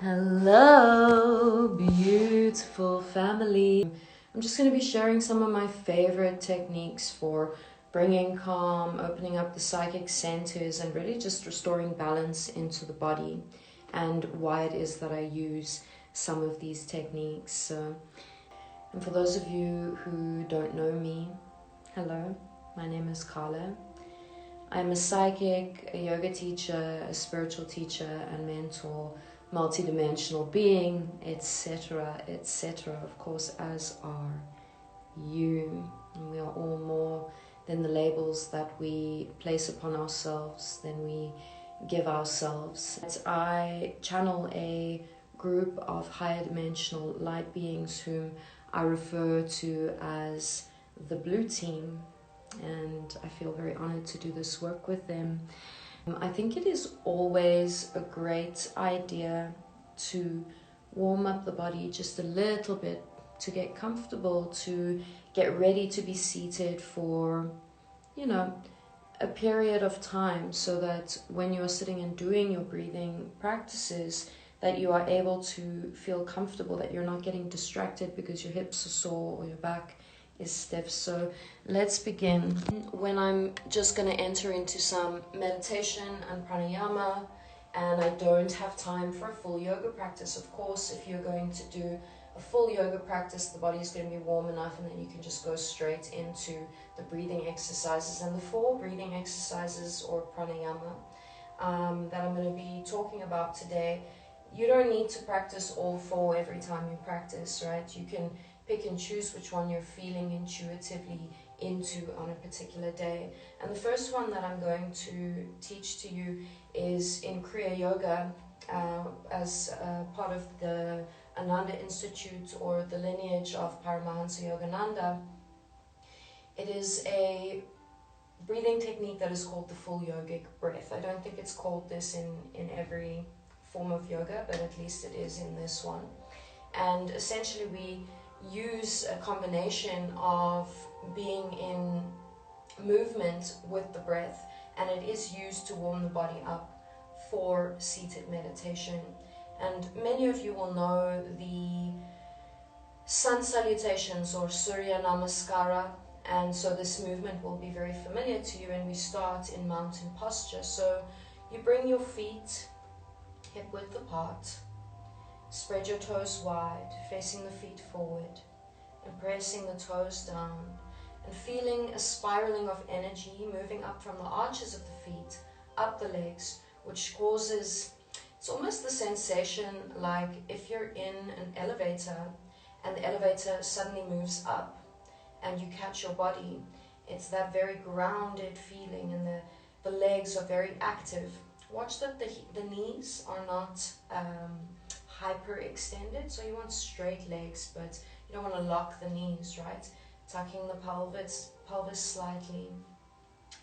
Hello, beautiful family. I'm just going to be sharing some of my favorite techniques for bringing calm, opening up the psychic centers, and really just restoring balance into the body, and why it is that I use some of these techniques. And for those of you who don't know me, hello, my name is Carla. I'm a psychic, a yoga teacher, a spiritual teacher and mentor, multidimensional being, etc., etc., of course, as are you. And we are all more than the labels that we place upon ourselves, than we give ourselves. I channel a group of higher dimensional light beings whom I refer to as the blue team, and I feel very honored to do this work with them. I think it is always a great idea to warm up the body just a little bit, to get comfortable, to get ready to be seated for, a period of time, so that when you're sitting and doing your breathing practices, that you are able to feel comfortable, that you're not getting distracted because your hips are sore or your back is stiff. So let's begin. When I'm just going to enter into some meditation and pranayama, and I don't have time for a full yoga practice. Of course, if you're going to do a full yoga practice, the body is going to be warm enough, and then you can just go straight into the breathing exercises. And the 4 breathing exercises, or pranayama, that I'm going to be talking about today, you don't need to practice all 4 every time you practice, right? You can pick and choose which one you're feeling intuitively into on a particular day. And the first one that I'm going to teach to you is in Kriya Yoga, as part of the Ananda Institute, or the lineage of Paramahansa Yogananda. It is a breathing technique that is called the full yogic breath. I don't think it's called this in every form of yoga, but at least it is in this one. And essentially we use a combination of being in movement with the breath, and it is used to warm the body up for seated meditation. And many of you will know the sun salutations, or Surya Namaskara, and so this movement will be very familiar to you. And we start in mountain posture. So you bring your feet hip width apart, spread your toes wide, facing the feet forward, and pressing the toes down, and feeling a spiraling of energy moving up from the arches of the feet, up the legs, which causes, it's almost the sensation like if you're in an elevator and the elevator suddenly moves up and you catch your body. It's that very grounded feeling, and the legs are very active. Watch that the knees are not hyper-extended, so you want straight legs, but you don't want to lock the knees, right? Tucking the pelvis slightly,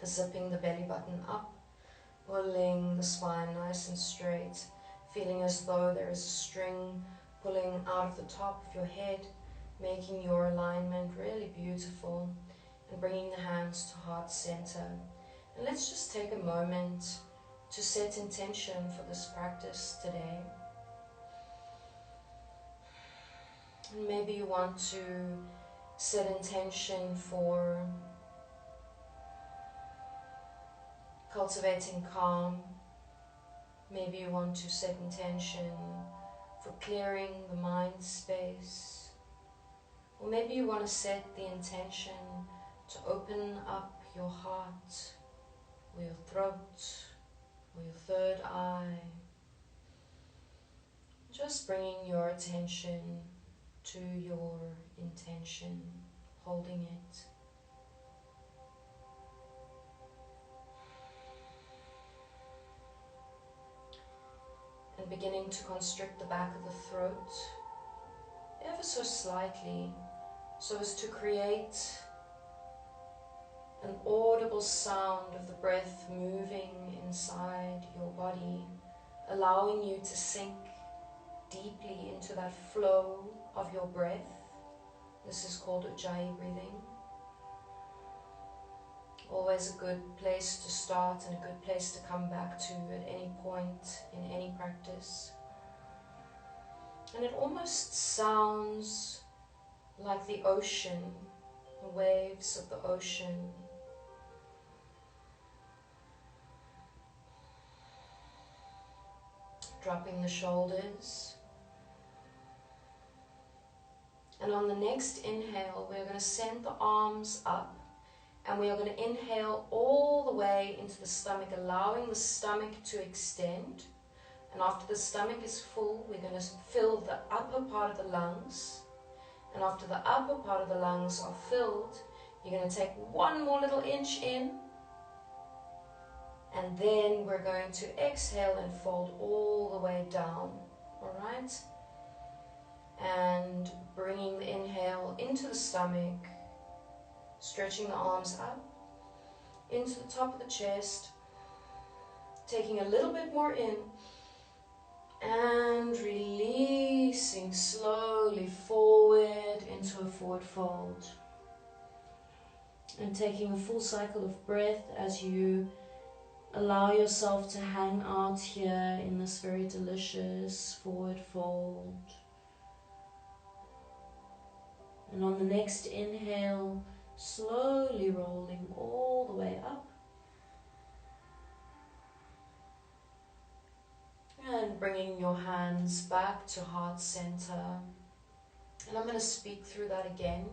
zipping the belly button up, pulling the spine nice and straight, feeling as though there is a string pulling out of the top of your head, making your alignment really beautiful, and bringing the hands to heart center. And let's just take a moment to set intention for this practice today. And maybe you want to set intention for cultivating calm. Maybe you want to set intention for clearing the mind space. Or maybe you want to set the intention to open up your heart, or your throat, or your third eye. Just bringing your attention to your intention, holding it. And beginning to constrict the back of the throat ever so slightly, so as to create an audible sound of the breath moving inside your body, allowing you to sink deeply into that flow of your breath. This is called Ujjayi breathing. Always a good place to start and a good place to come back to at any point in any practice. And it almost sounds like the ocean, the waves of the ocean. Dropping the shoulders. And on the next inhale, we're going to send the arms up. And we are going to inhale all the way into the stomach, allowing the stomach to extend. And after the stomach is full, we're going to fill the upper part of the lungs. And after the upper part of the lungs are filled, you're going to take one more little inch in. And then we're going to exhale and fold all the way down. All right? And bringing the inhale into the stomach, stretching the arms up into the top of the chest, taking a little bit more in, and releasing slowly forward into a forward fold. And taking a full cycle of breath as you allow yourself to hang out here in this very delicious forward fold. And on the next inhale, slowly rolling all the way up. And bringing your hands back to heart center. And I'm going to speak through that again,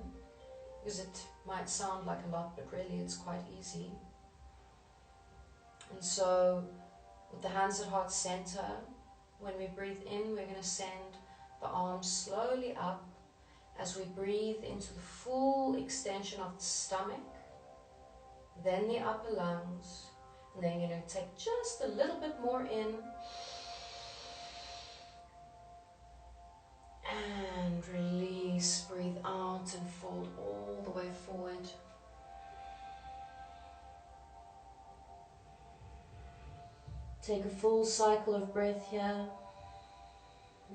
because it might sound like a lot, but really it's quite easy. And so, with the hands at heart center, when we breathe in, we're going to send the arms slowly up as we breathe into the full extension of the stomach, then the upper lungs, and then you're going to take just a little bit more in, and release, breathe out and fold all the way forward. Take a full cycle of breath here,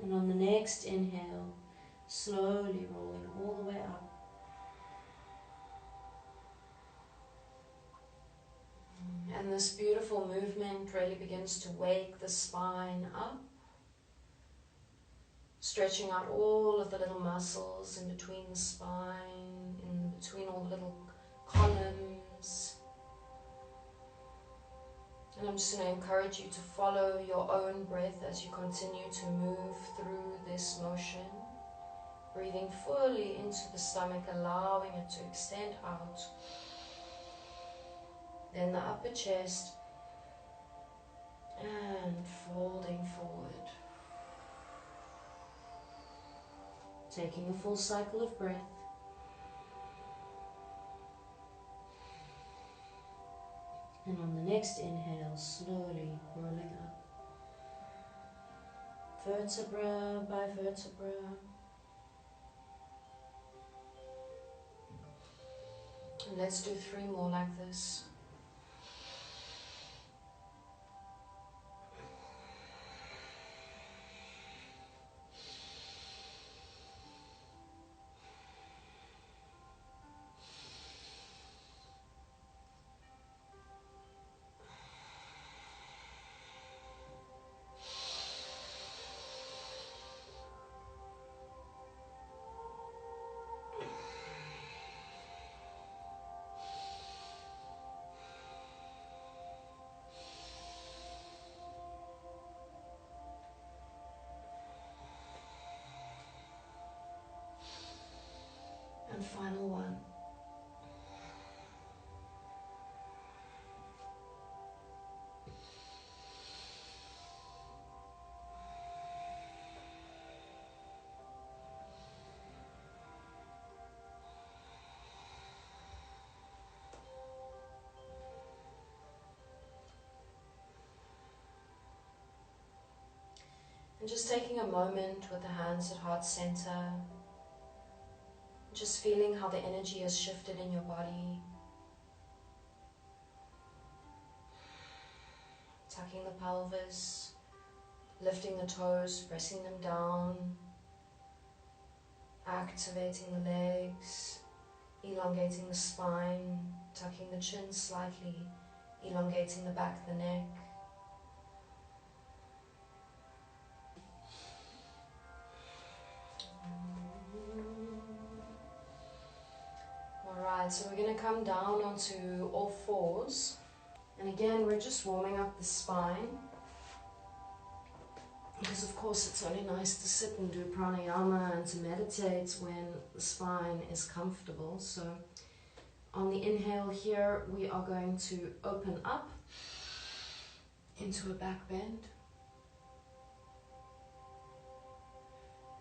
and on the next inhale, slowly rolling all the way up. And this beautiful movement really begins to wake the spine up, stretching out all of the little muscles in between the spine, in between all the little columns. And I'm just going to encourage you to follow your own breath as you continue to move through this motion. Breathing fully into the stomach, allowing it to extend out. Then the upper chest, and folding forward. Taking a full cycle of breath. And on the next inhale, slowly rolling up. Vertebra by vertebra. And let's do 3 more like this. And final one. And just taking a moment with the hands at heart center, just feeling how the energy has shifted in your body. Tucking the pelvis, lifting the toes, pressing them down, activating the legs, elongating the spine, tucking the chin slightly, elongating the back of the neck. Alright, so we're going to come down onto all fours. And again, we're just warming up the spine. Because of course it's only nice to sit and do pranayama and to meditate when the spine is comfortable. So on the inhale here, we are going to open up into a back bend.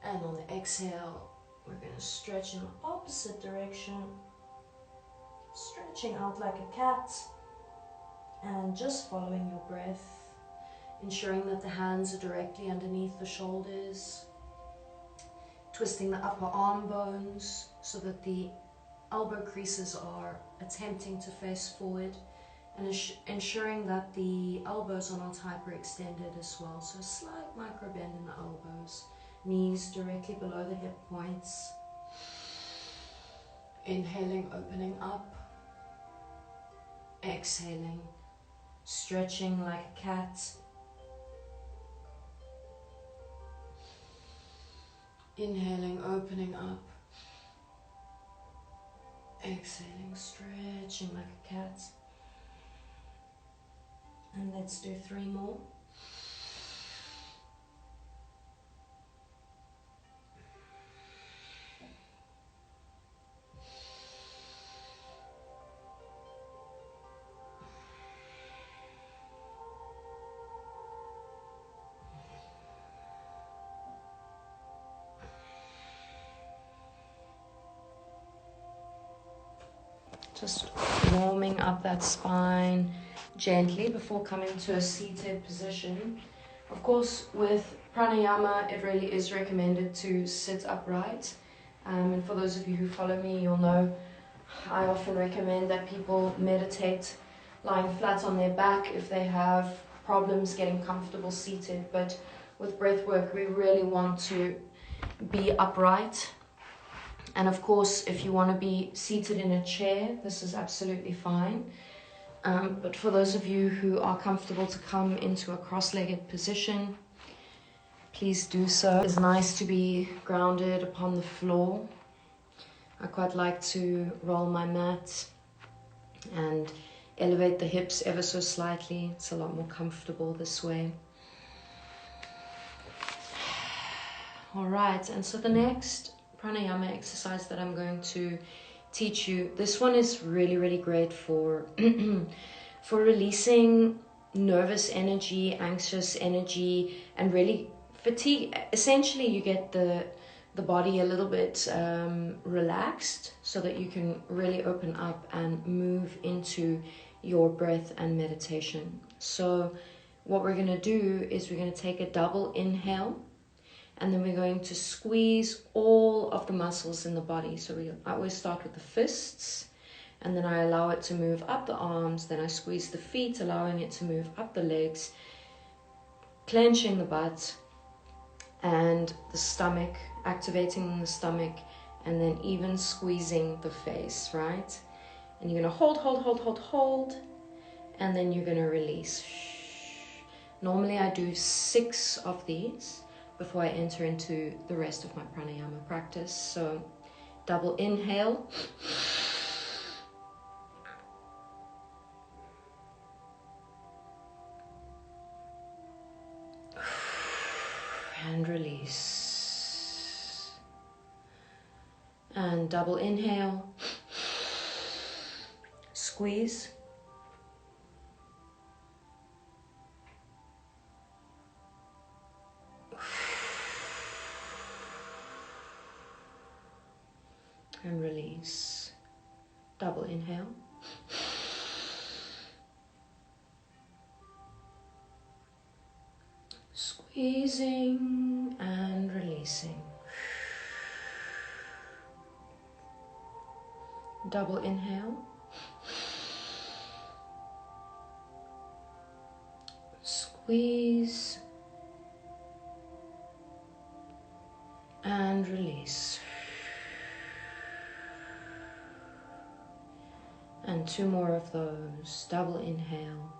And on the exhale, we're going to stretch in the opposite direction, stretching out like a cat, and just following your breath, ensuring that the hands are directly underneath the shoulders, twisting the upper arm bones so that the elbow creases are attempting to face forward, and ensuring that the elbows are not hyperextended as well. So a slight micro bend in the elbows. Knees directly below the hip points. Inhaling, opening up. Exhaling, stretching like a cat. Inhaling, opening up. Exhaling, stretching like a cat. And let's do 3 more. Just warming up that spine gently before coming to a seated position. Of course, with pranayama, it really is recommended to sit upright. And for those of you who follow me, you'll know I often recommend that people meditate lying flat on their back if they have problems getting comfortable seated. But with breath work, we really want to be upright. And of course, if you want to be seated in a chair, this is absolutely fine. But for those of you who are comfortable to come into a cross-legged position, please do so. It's nice to be grounded upon the floor. I quite like to roll my mat and elevate the hips ever so slightly. It's a lot more comfortable this way. All right, and so the next pranayama exercise that I'm going to teach you, this one is really great for for releasing nervous energy, anxious energy, and really fatigue. Essentially, you get the body a little bit relaxed so that you can really open up and move into your breath and meditation. So what we're going to do is we're going to take a double inhale, and then we're going to squeeze all of the muscles in the body. So I always start with the fists, and then I allow it to move up the arms. Then I squeeze the feet, allowing it to move up the legs, clenching the butt and the stomach, activating the stomach, and then even squeezing the face, right? And you're going to hold, and then you're going to release. Normally I do 6 of these before I enter into the rest of my pranayama practice. So double inhale. And release. And double inhale. Squeeze. And release. Double inhale. Squeezing and releasing. Double inhale. Squeeze and release. And 2 more of those. Double inhale.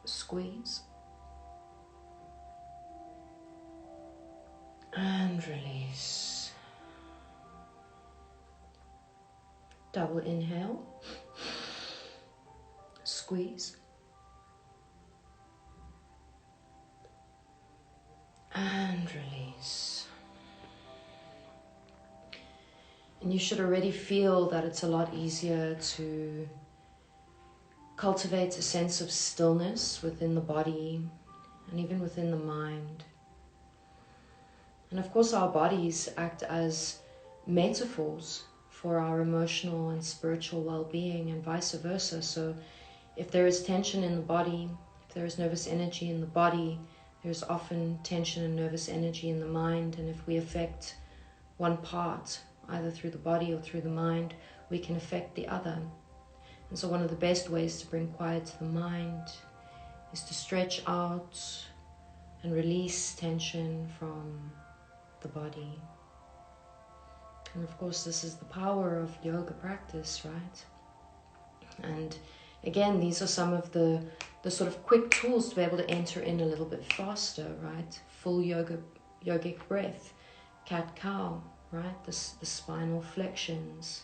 Squeeze. And release. Double inhale. Squeeze. And release. And you should already feel that it's a lot easier to cultivate a sense of stillness within the body and even within the mind. And of course, our bodies act as metaphors for our emotional and spiritual well-being and vice versa. So if there is tension in the body, if there is nervous energy in the body, there's often tension and nervous energy in the mind. And if we affect one part, either through the body or through the mind, we can affect the other. And so one of the best ways to bring quiet to the mind is to stretch out and release tension from the body. And of course, this is the power of yoga practice, right? And again, these are some of the sort of quick tools to be able to enter in a little bit faster, right? Full yogic breath, cat-cow, right? The spinal flexions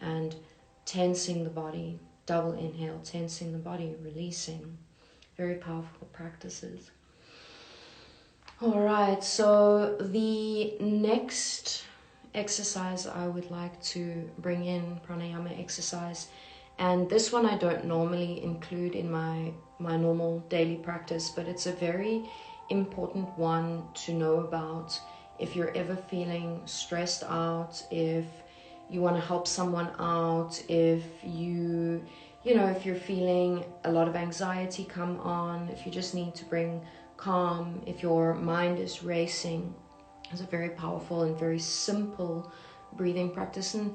and tensing the body, double inhale, tensing the body, releasing. Very powerful practices. All right, so the next exercise I would like to bring in, pranayama exercise, and this one I don't normally include in my normal daily practice, but it's a very important one to know about if you're ever feeling stressed out, if you want to help someone out, if if you're feeling a lot of anxiety come on, if you just need to bring calm, if your mind is racing. It's a very powerful and very simple breathing practice. And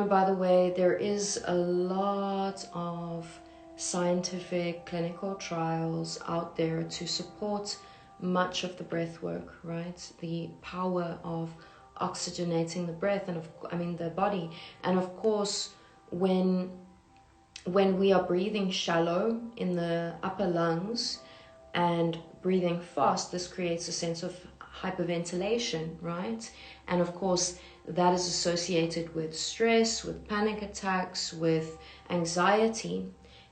by the way, there is a lot of scientific clinical trials out there to support much of the breath work, right? The power of oxygenating the breath and the body. And of course, when we are breathing shallow in the upper lungs and breathing fast, this creates a sense of hyperventilation, right? And of course, that is associated with stress, with panic attacks, with anxiety.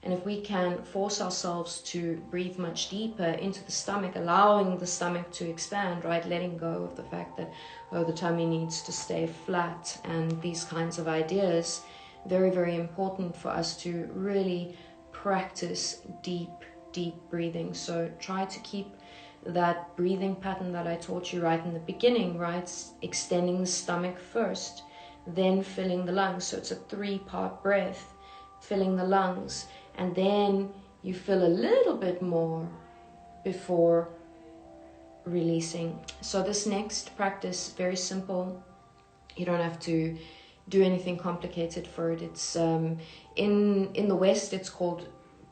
And if we can force ourselves to breathe much deeper into the stomach, allowing the stomach to expand, right? Letting go of the fact that, the tummy needs to stay flat, and these kinds of ideas, very, very important for us to really practice deep breathing. So try to keep that breathing pattern that I taught you right in the beginning, right? Extending the stomach first, then filling the lungs. So it's a 3-part breath, filling the lungs, and then you fill a little bit more before releasing. So this next practice, very simple. You don't have to do anything complicated for it. It's in the West, it's called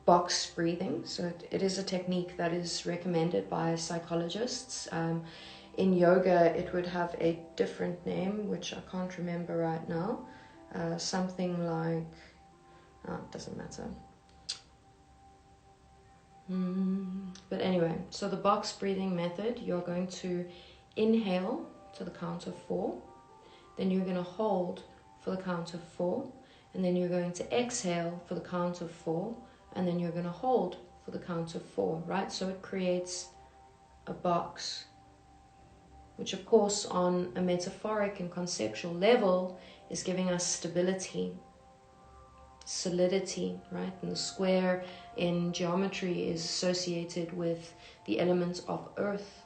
box breathing. So it is a technique that is recommended by psychologists. In yoga, it would have a different name, which I can't remember right now. Something like, it doesn't matter. But anyway, so the box breathing method, you're going to inhale to the count of 4. Then you're going to hold for the count of 4. And then you're going to exhale for the count of 4. And then you're going to hold for the count of 4, right? So it creates a box, which of course on a metaphoric and conceptual level is giving us stability, solidity, right? And the square in geometry is associated with the elements of earth,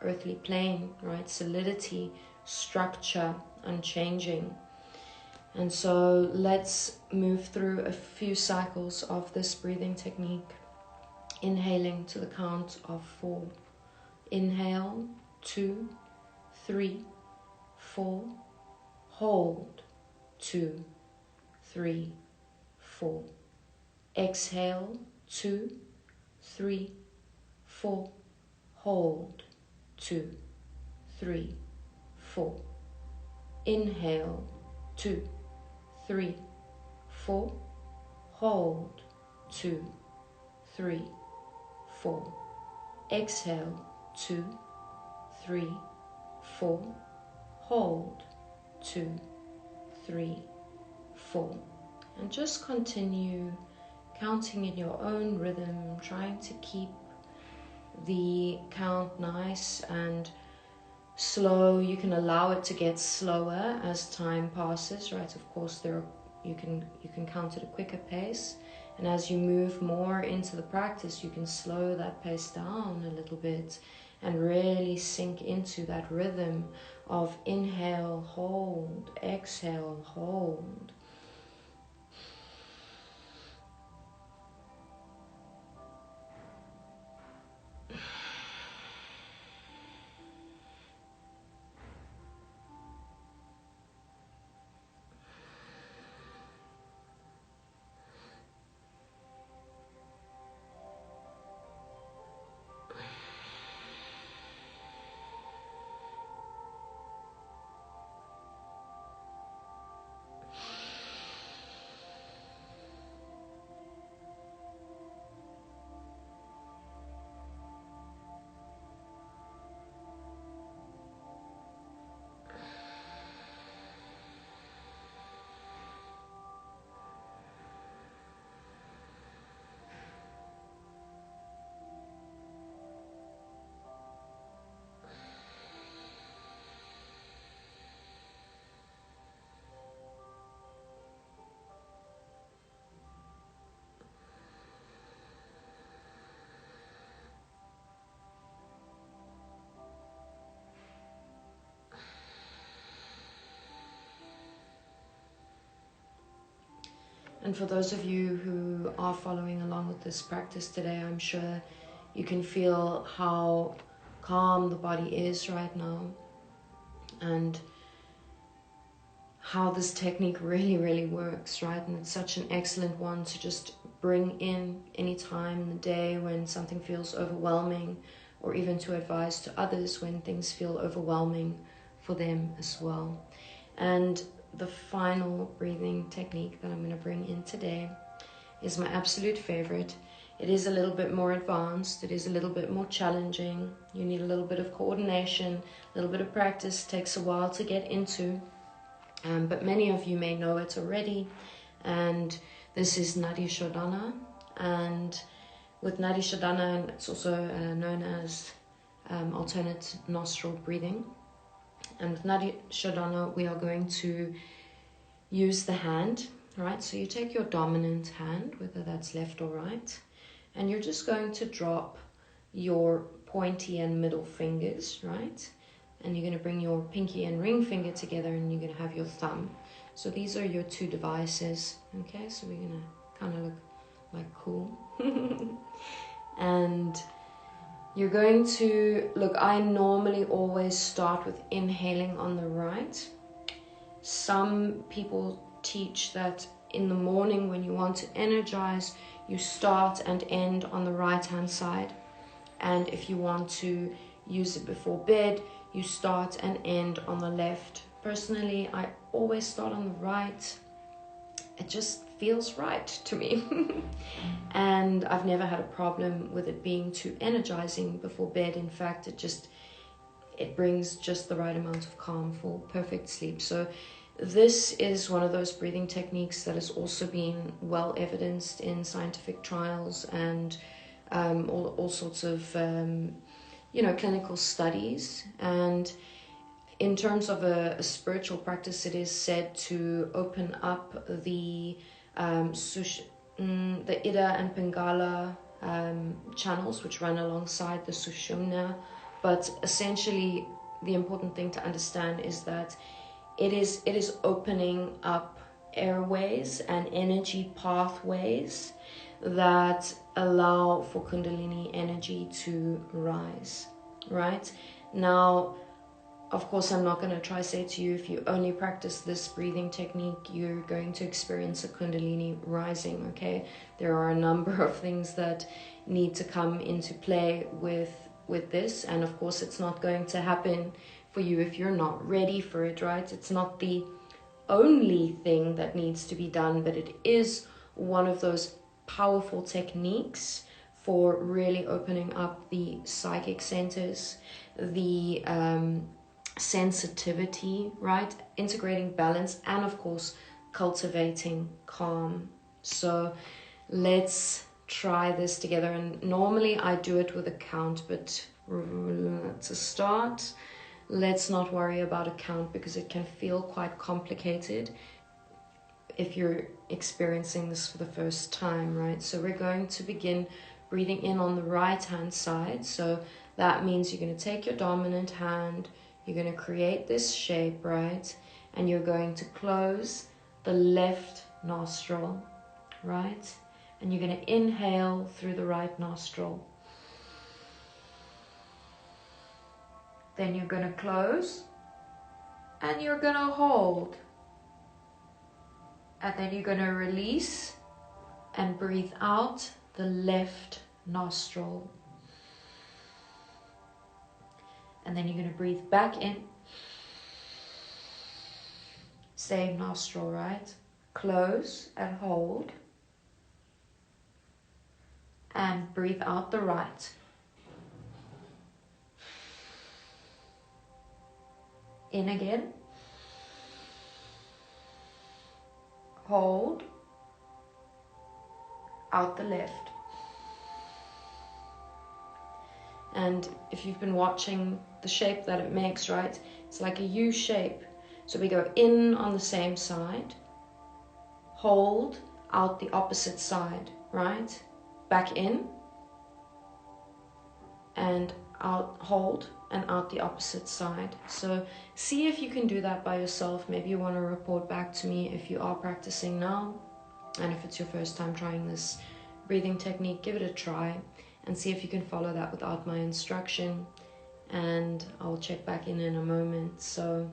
earthly plane, right? Solidity, structure, unchanging. And so let's move through a few cycles of this breathing technique. Inhaling to the count of 4. Inhale, 2, 3, 4. Hold, 2, 3, 4. Exhale, 2, 3, 4. Hold, 2, 3, 4. Inhale, 2, 3, 4. Hold, 2, 3, 4. Exhale, 2, 3, 4. Hold, 2, 3, 4. And just continue counting in your own rhythm, trying to keep the count nice and slow. You can allow it to get slower as time passes, right? Of course, you can count at a quicker pace, and as you move more into the practice, you can slow that pace down a little bit and really sink into that rhythm of inhale, hold, exhale, hold. And for those of you who are following along with this practice today, I'm sure you can feel how calm the body is right now, and how this technique really, really works, right? And it's such an excellent one to just bring in any time in the day when something feels overwhelming, or even to advise to others when things feel overwhelming for them as well. And the final breathing technique that I'm going to bring in today is my absolute favorite. It is a little bit more advanced. It is a little bit more challenging. You need a little bit of coordination, a little bit of practice. It takes a while to get into, but many of you may know it already. And this is Nadi Shodhana. And with Nadi Shodhana, it's also known as alternate nostril breathing. And with Nadi Shodhana, we are going to use the hand, right? So you take your dominant hand, whether that's left or right, and you're just going to drop your pointy and middle fingers, right? And you're going to bring your pinky and ring finger together, and you're going to have your thumb. So these are your two devices, okay? So we're going to kind of look like cool. And you're going to, look, I normally always start with inhaling on the right. Some people teach that in the morning when you want to energize, you start and end on the right-hand side. And if you want to use it before bed, you start and end on the left. Personally, I always start on the right. It just feels right to me. And I've never had a problem with it being too energizing before bed. In fact, it brings just the right amount of calm for perfect sleep. So this is one of those breathing techniques that has also been well evidenced in scientific trials and all sorts of clinical studies. And in terms of a spiritual practice, it is said to open up the Ida and Pingala channels, which run alongside the Sushumna. But essentially, the important thing to understand is that it is opening up airways and energy pathways that allow for Kundalini energy to rise, right? Now, of course, I'm not going to try to say to you, if you only practice this breathing technique, you're going to experience a Kundalini rising, okay? There are a number of things that need to come into play with this. And of course, it's not going to happen for you if you're not ready for it, right? It's not the only thing that needs to be done, but it is one of those powerful techniques for really opening up the psychic centers, the sensitivity, right? Integrating balance and, of course, cultivating calm. So let's try this together. And normally I do it with a count, but to start, let's not worry about a count because it can feel quite complicated if you're experiencing this for the first time, right? So we're going to begin breathing in on the right hand side. So that means you're going to take your dominant hand, you're going to create this shape, right? And you're going to close the left nostril, right? And you're going to inhale through the right nostril. Then you're going to close and you're going to hold. And then you're going to release and breathe out the left nostril. And then you're going to breathe back in. Same nostril, right? Close and hold. And breathe out the right. In again. Hold. Out the left. And if you've been watching the shape that it makes, right? It's like a U shape. So we go in on the same side. Hold. Out the opposite side, right? Back in. And out, hold. And out the opposite side. So see if you can do that by yourself. Maybe you want to report back to me if you are practicing now, and if it's your first time trying this breathing technique, give it a try and see if you can follow that without my instruction, and I'll check back in a moment. So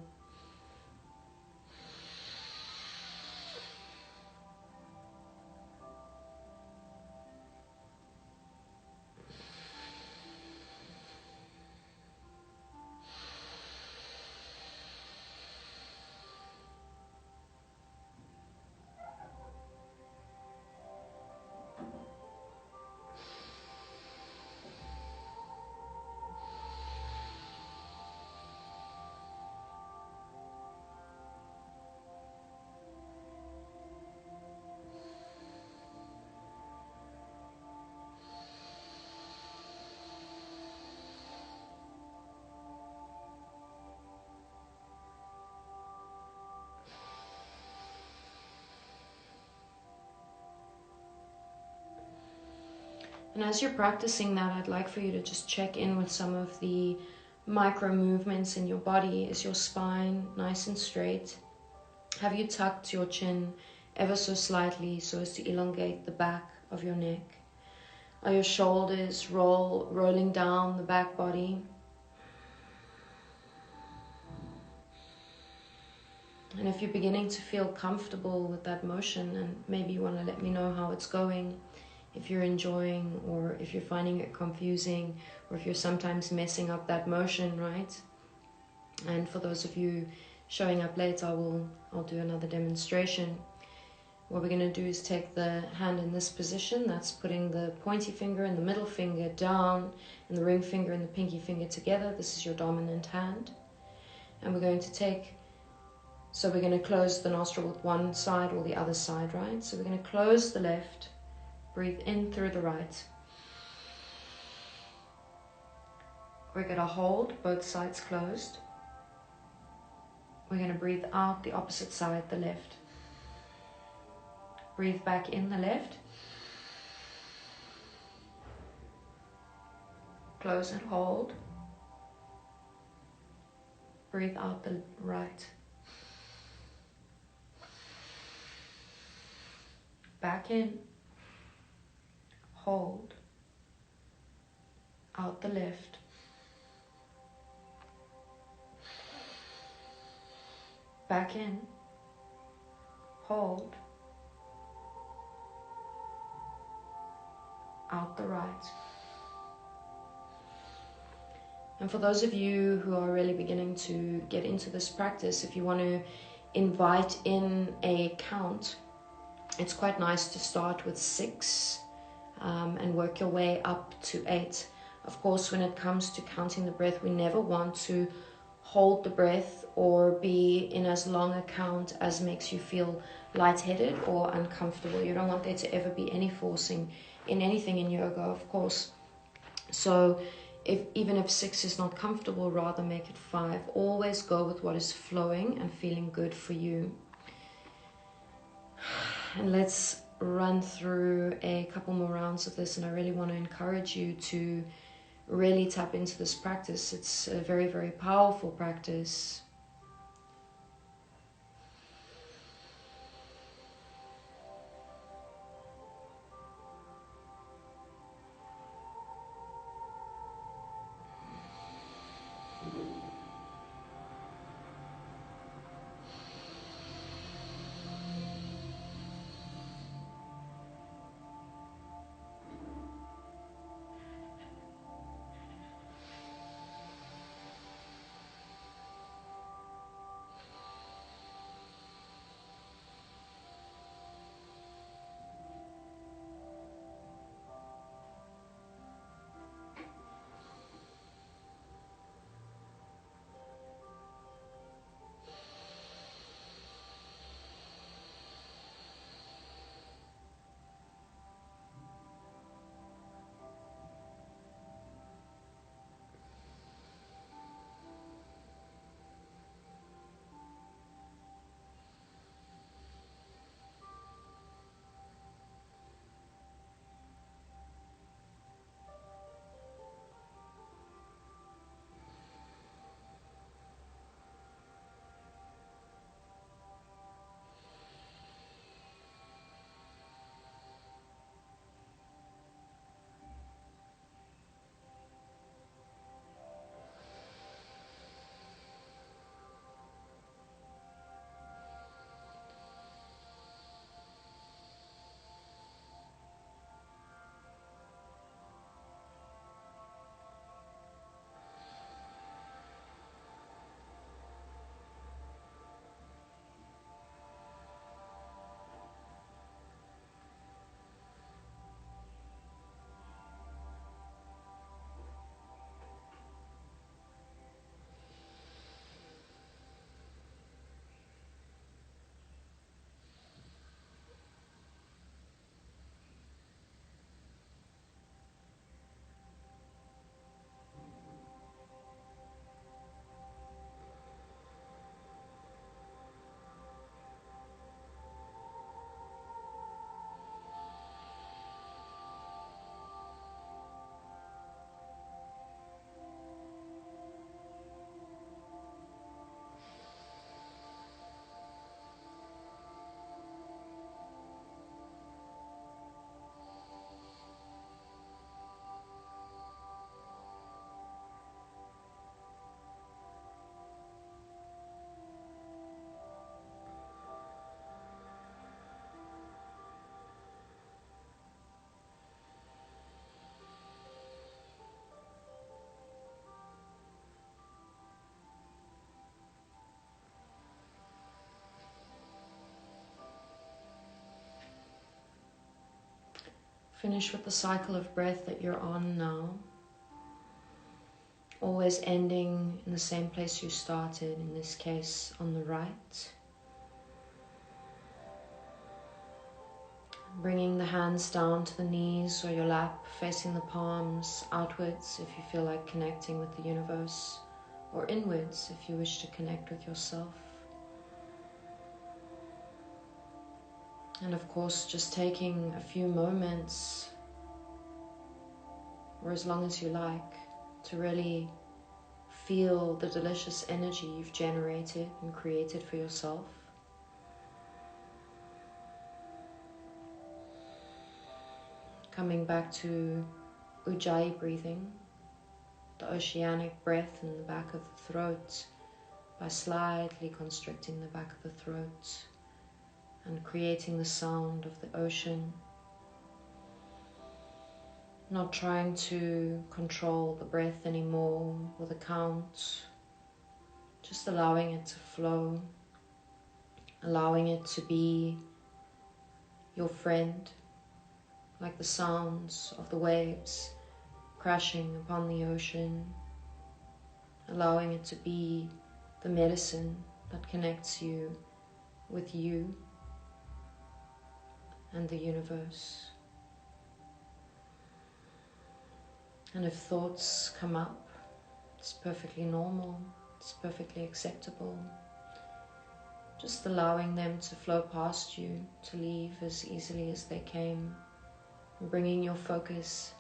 and as you're practicing that, I'd like for you to just check in with some of the micro movements in your body. Is your spine nice and straight? Have you tucked your chin ever so slightly so as to elongate the back of your neck? Are your shoulders rolling down the back body? And if you're beginning to feel comfortable with that motion, and maybe you want to let me know how it's going, if you're enjoying or if you're finding it confusing, or if you're sometimes messing up that motion, right? And for those of you showing up late, I'll do another demonstration. What we're going to do is take the hand in this position. That's putting the pointy finger and the middle finger down and the ring finger and the pinky finger together. This is your dominant hand. And we're going to close the nostril with one side or the other side, right? So we're going to close the left. Breathe in through the right. We're going to hold both sides closed. We're going to breathe out the opposite side, the left. Breathe back in the left. Close and hold. Breathe out the right. Back in. Hold. Out the left. Back in. Hold. Out the right. And for those of you who are really beginning to get into this practice, if you want to invite in a count, it's quite nice to start with 6 and work your way up to 8. Of course, when it comes to counting the breath, we never want to hold the breath or be in as long a count as makes you feel lightheaded or uncomfortable. You don't want there to ever be any forcing in anything in yoga, of course. So even if 6 is not comfortable, rather make it 5. Always go with what is flowing and feeling good for you. And let's run through a couple more rounds of this, and I really want to encourage you to really tap into this practice. It's a very, very powerful practice. Finish with the cycle of breath that you're on now. Always ending in the same place you started, in this case on the right. Bringing the hands down to the knees or your lap, facing the palms outwards if you feel like connecting with the universe, or inwards if you wish to connect with yourself. And of course, just taking a few moments, or as long as you like, to really feel the delicious energy you've generated and created for yourself. Coming back to Ujjayi breathing, the oceanic breath in the back of the throat, by slightly constricting the back of the throat and creating the sound of the ocean. Not trying to control the breath anymore with a count, just allowing it to flow, allowing it to be your friend, like the sounds of the waves crashing upon the ocean, allowing it to be the medicine that connects you with you, and the universe. And if thoughts come up, it's perfectly normal, it's perfectly acceptable. Just allowing them to flow past you, to leave as easily as they came, and bringing your focus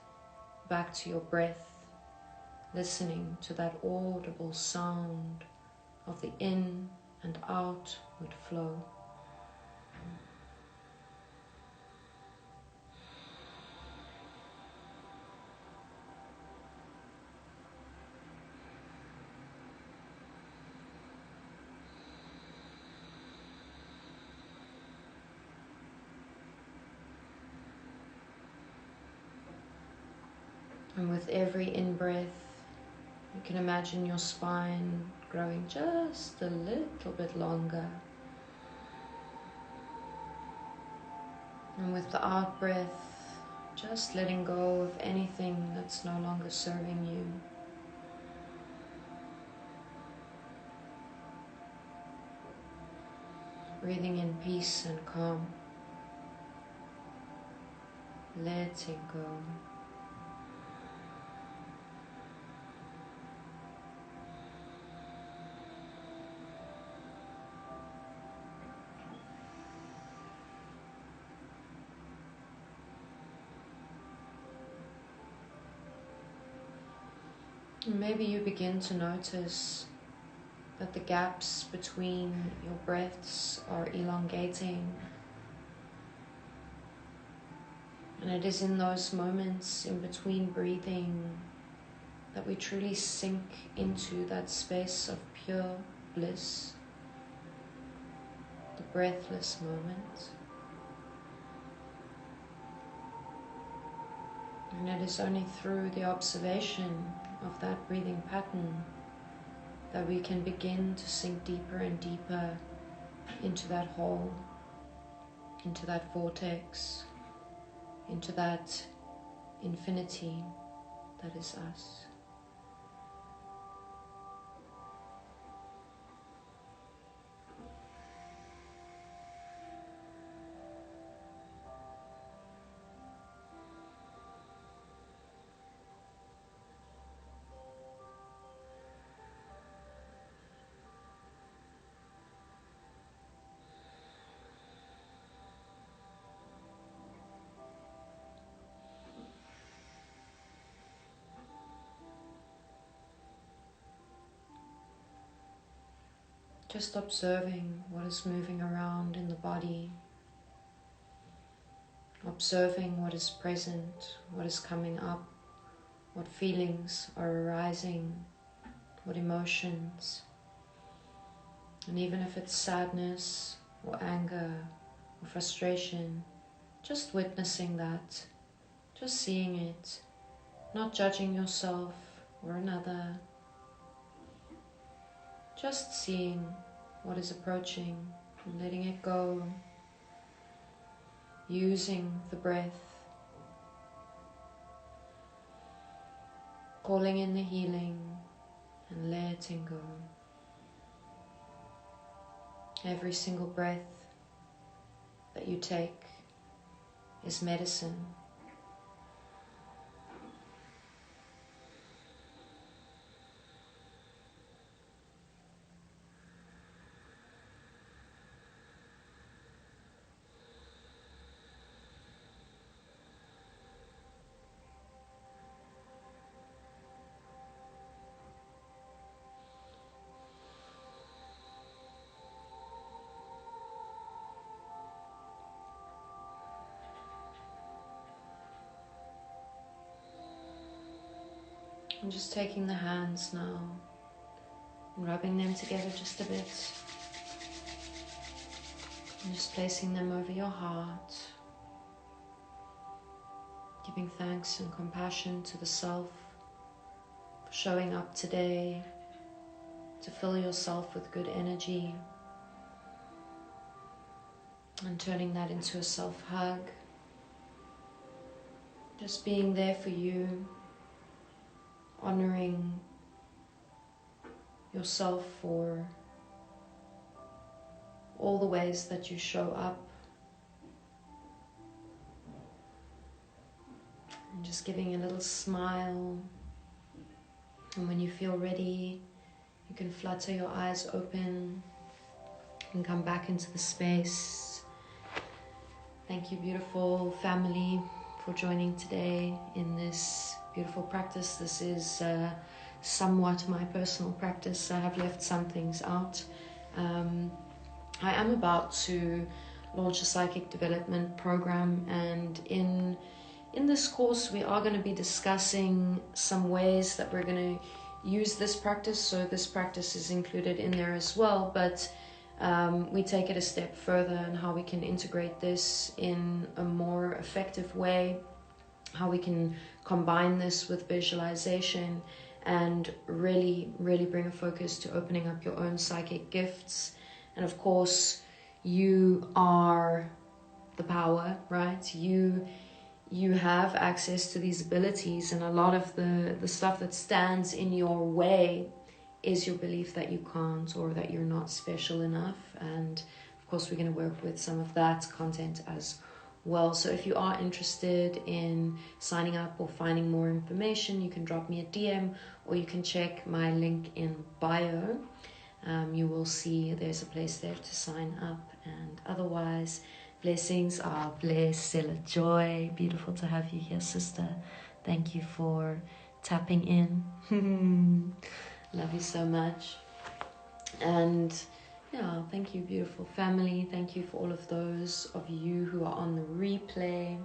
back to your breath, listening to that audible sound of the in and outward flow. And with every in-breath, you can imagine your spine growing just a little bit longer. And with the out-breath, just letting go of anything that's no longer serving you. Breathing in peace and calm. Letting go. And maybe you begin to notice that the gaps between your breaths are elongating. And it is in those moments in between breathing that we truly sink into that space of pure bliss, the breathless moment. And it is only through the observation of that breathing pattern that we can begin to sink deeper and deeper into that hole, into that vortex, into that infinity that is us. Just observing what is moving around in the body, observing what is present, what is coming up, what feelings are arising, what emotions. And even if it's sadness or anger or frustration, just witnessing that, just seeing it, not judging yourself or another, just seeing what is approaching and letting it go, using the breath, calling in the healing and letting go. Every single breath that you take is medicine. I'm just taking the hands now and rubbing them together just a bit. And just placing them over your heart. Giving thanks and compassion to the self for showing up today, to fill yourself with good energy. And turning that into a self-hug. Just being there for you. Honoring yourself for all the ways that you show up just giving a little smile. And when you feel ready, you can flutter your eyes open and come back into the space. Thank you, beautiful family, for joining today in this beautiful practice. This is somewhat my personal practice. I have left some things out. I am about to launch a psychic development program, and in this course we are going to be discussing some ways that we're going to use this practice. So this practice is included in there as well, but we take it a step further and how we can integrate this in a more effective way, how we can combine this with visualization and really bring a focus to opening up your own psychic gifts. And of course, you are the power, right? You have access to these abilities, and a lot of the stuff that stands in your way is your belief that you can't, or that you're not special enough. And of course, we're going to work with some of that content as well. So if you are interested in signing up or finding more information, you can drop me a DM, or you can check my link in bio. You will see there's a place there to sign up. And otherwise, blessings are blessed, joy. Beautiful to have you here, sister. Thank you for tapping in. Love you so much. And yeah, thank you, beautiful family. Thank you for all of those of you who are on the replay,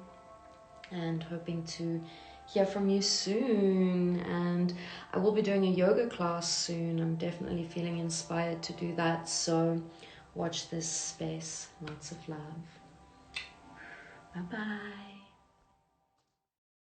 and hoping to hear from you soon. And I will be doing a yoga class soon. I'm definitely feeling inspired to do that. So watch this space. Lots of love. Bye-bye.